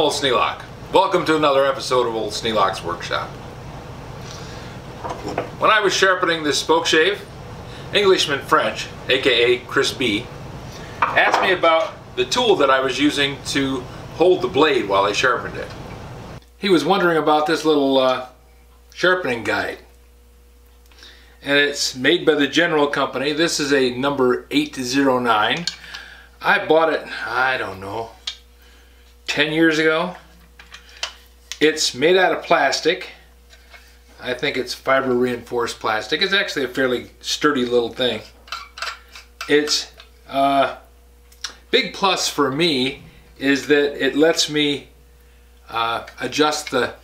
old Sneelock. Welcome to another episode of Old Sneelock's Workshop. When I was sharpening this spoke shave, Englishman French, aka Chris B, asked me about the tool that I was using to hold the blade while I sharpened it. He was wondering about this little sharpening guide. And it's made by the General Company. This is a number 809. I bought it, I don't know, 10 years ago. It's made out of plastic. I think it's fiber reinforced plastic. It's actually a fairly sturdy little thing. It's big plus for me is that it lets me adjust the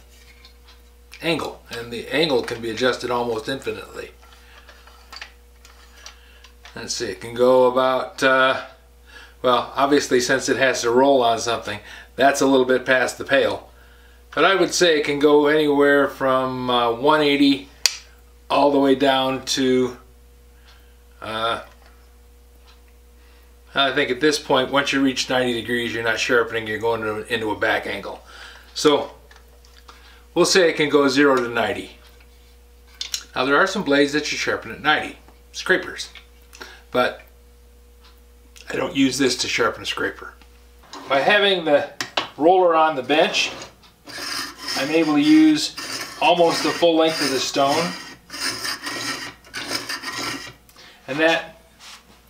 angle, and the angle can be adjusted almost infinitely. Let's see, it can go about well, obviously since it has to roll on something, that's a little bit past the pale. But I would say it can go anywhere from 180 all the way down to, I think at this point, once you reach 90 degrees, you're not sharpening, you're going into a back angle. So we'll say it can go 0 to 90. Now there are some blades that you sharpen at 90, scrapers. But I don't use this to sharpen a scraper. By having the roller on the bench, I'm able to use almost the full length of the stone. And that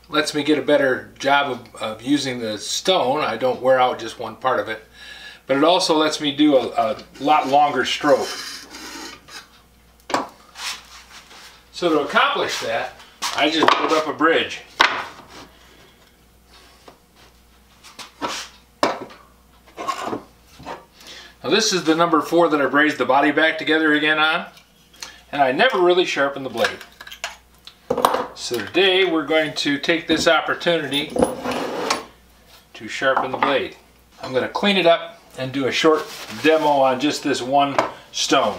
lets me get a better job of using the stone. I don't wear out just one part of it. But it also lets me do a lot longer stroke. So to accomplish that, I just build up a bridge. Now this is the number 4 that I've raised the body back together again on, and I never really sharpen the blade. So today we're going to take this opportunity to sharpen the blade. I'm going to clean it up and do a short demo on just this one stone,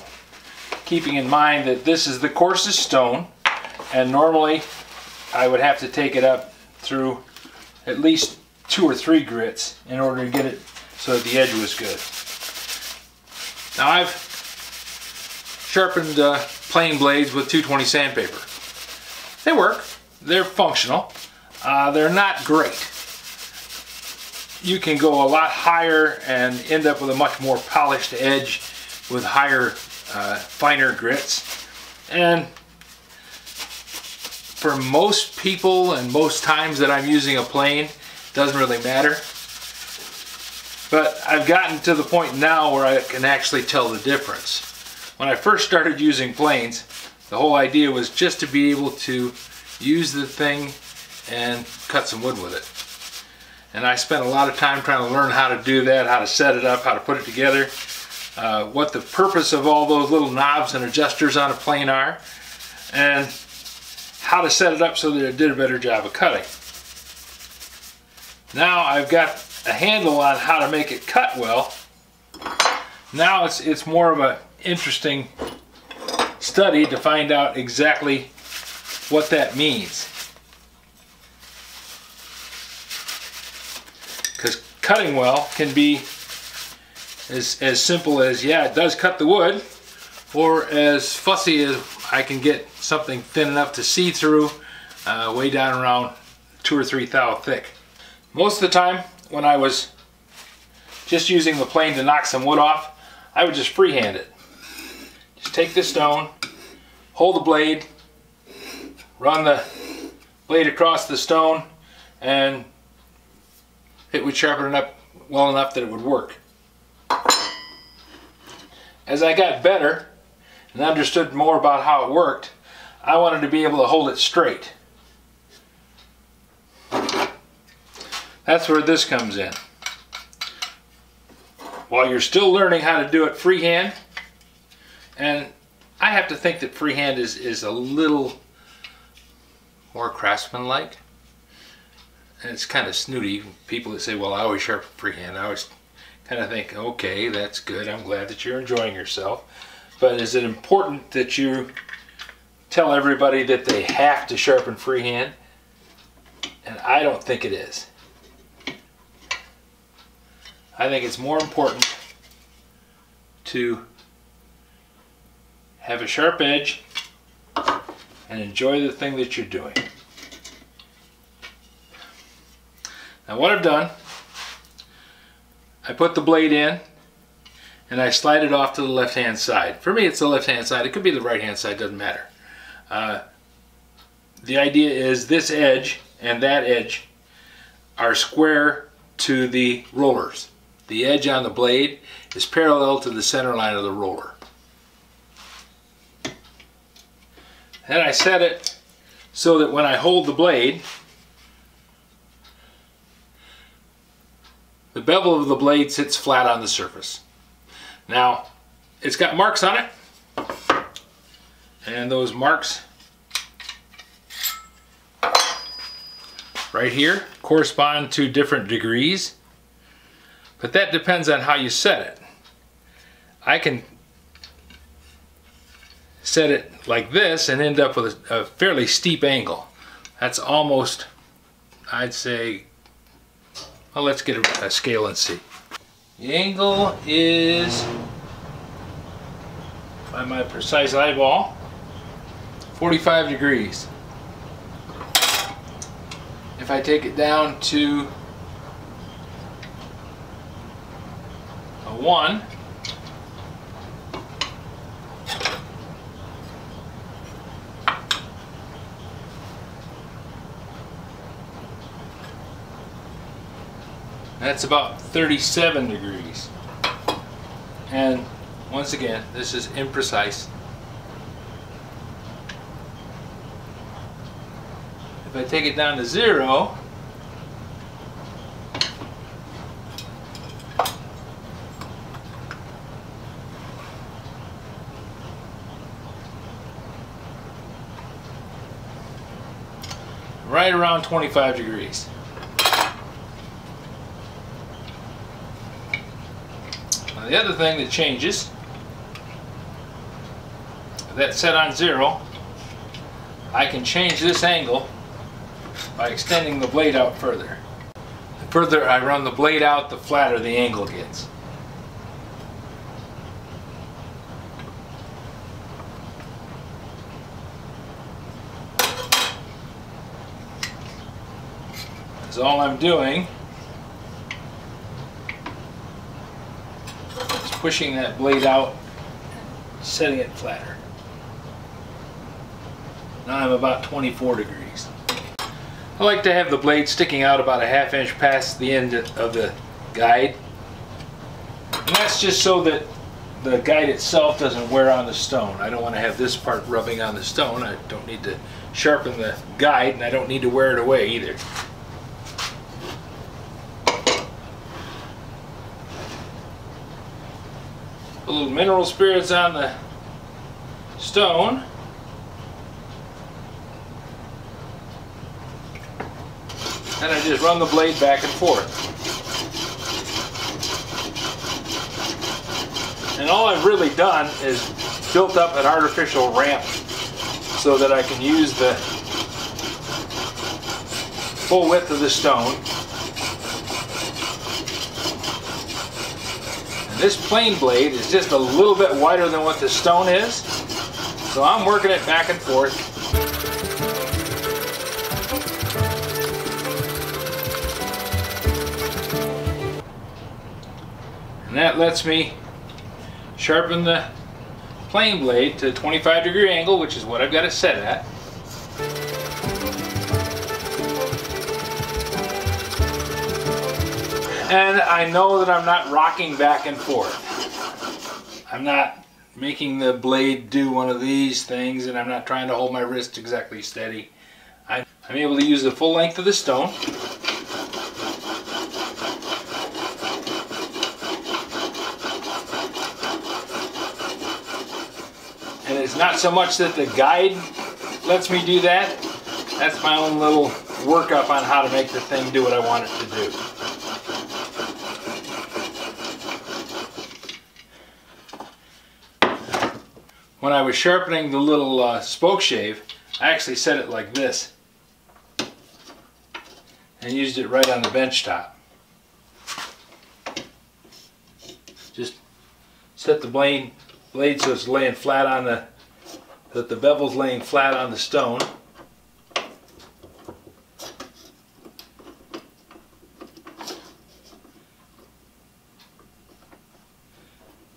keeping in mind that this is the coarsest stone, and normally I would have to take it up through at least 2 or 3 grits in order to get it so that the edge was good. Now I've sharpened plain blades with 220 sandpaper. They work, they're functional, they're not great. You can go a lot higher and end up with a much more polished edge with higher, finer grits. And for most people and most times that I'm using a plane, it doesn't really matter. But I've gotten to the point now where I can actually tell the difference. When I first started using planes, the whole idea was just to be able to use the thing and cut some wood with it. And I spent a lot of time trying to learn how to do that, how to set it up, how to put it together, what the purpose of all those little knobs and adjusters on a plane are, and how to set it up so that it did a better job of cutting. Now I've got a handle on how to make it cut well. Now it's more of an interesting study to find out exactly what that means. Because cutting well can be as simple as, yeah, it does cut the wood, or as fussy as I can get something thin enough to see through, way down around 2 or 3 thou thick. Most of the time, when I was just using the plane to knock some wood off, I would just freehand it. Just take this stone, hold the blade, run the blade across the stone, and it would sharpen it up well enough that it would work. As I got better and understood more about how it worked, I wanted to be able to hold it straight. That's where this comes in. While you're still learning how to do it freehand, and I have to think that freehand is a little more craftsman-like. And it's kind of snooty. People that say, well, I always sharpen freehand, I always kind of think, okay, that's good. I'm glad that you're enjoying yourself. But is it important that you tell everybody that they have to sharpen freehand? And I don't think it is. I think it's more important to have a sharp edge and enjoy the thing that you're doing. Now what I've done, I put the blade in and I slide it off to the left hand side. For me it's the left hand side, it could be the right hand side, doesn't matter. The idea is this edge and that edge are square to the rollers. The edge on the blade is parallel to the center line of the roller. Then I set it so that when I hold the blade, the bevel of the blade sits flat on the surface. Now, it's got marks on it, and those marks right here correspond to different degrees, but that depends on how you set it. I can set it like this and end up with a fairly steep angle. That's almost, I'd say, well, let's get a scale and see. The angle is, by my precise eyeball, 45 degrees. If I take it down to a 1, that's about 37 degrees. And once again, this is imprecise. If I take it down to 0, right around 25 degrees. Now the other thing that changes, that's set on 0, I can change this angle by extending the blade out further. The further I run the blade out, the flatter the angle gets. So all I'm doing is pushing that blade out, setting it flatter. Now I'm about 24 degrees. I like to have the blade sticking out about a ½ inch past the end of the guide. And that's just so that the guide itself doesn't wear on the stone. I don't want to have this part rubbing on the stone. I don't need to sharpen the guide, and I don't need to wear it away either. A little mineral spirits on the stone. And I just run the blade back and forth. And all I've really done is built up an artificial ramp so that I can use the full width of the stone. And this plain blade is just a little bit wider than what the stone is, so I'm working it back and forth. And that lets me sharpen the plain blade to a 25-degree angle, which is what I've got it set at. And I know that I'm not rocking back and forth. I'm not making the blade do one of these things, and I'm not trying to hold my wrist exactly steady. I'm able to use the full length of the stone. And it's not so much that the guide lets me do that. That's my own little workup on how to make the thing do what I want it to do. When I was sharpening the little spoke shave, I actually set it like this and used it right on the bench top. Just set the blade so it's laying flat on the, that the bevel's laying flat on the stone.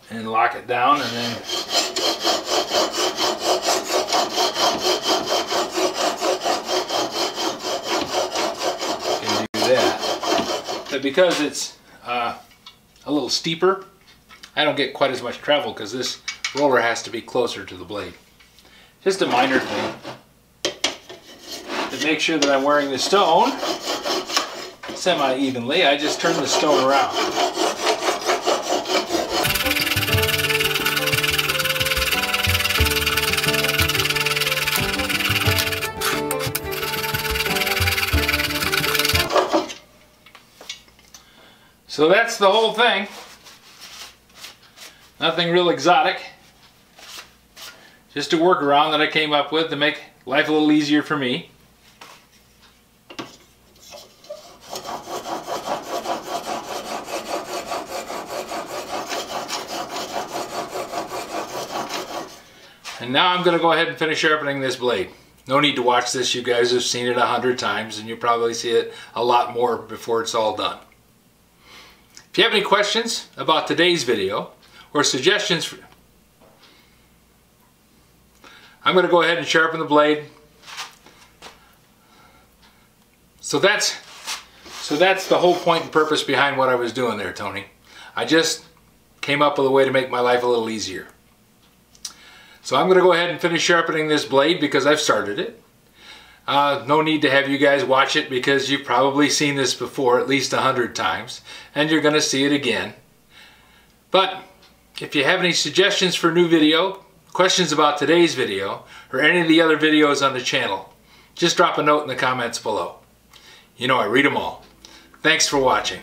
And lock it down, and then can do that. But because it's a little steeper, I don't get quite as much travel because this roller has to be closer to the blade. Just a minor thing. To make sure that I'm wearing the stone semi-evenly, I just turn the stone around. So that's the whole thing. Nothing real exotic. Just a workaround that I came up with to make life a little easier for me. And now I'm going to go ahead and finish sharpening this blade. No need to watch this, you guys have seen it 100 times and you'll probably see it a lot more before it's all done. If you have any questions about today's video or suggestions, I'm going to go ahead and sharpen the blade. So that's the whole point and purpose behind what I was doing there, Tony. I just came up with a way to make my life a little easier. So I'm going to go ahead and finish sharpening this blade because I've started it. No need to have you guys watch it because you've probably seen this before at least 100 times and you're going to see it again. But if you have any suggestions for a new video, questions about today's video, or any of the other videos on the channel, just drop a note in the comments below. You know I read them all. Thanks for watching.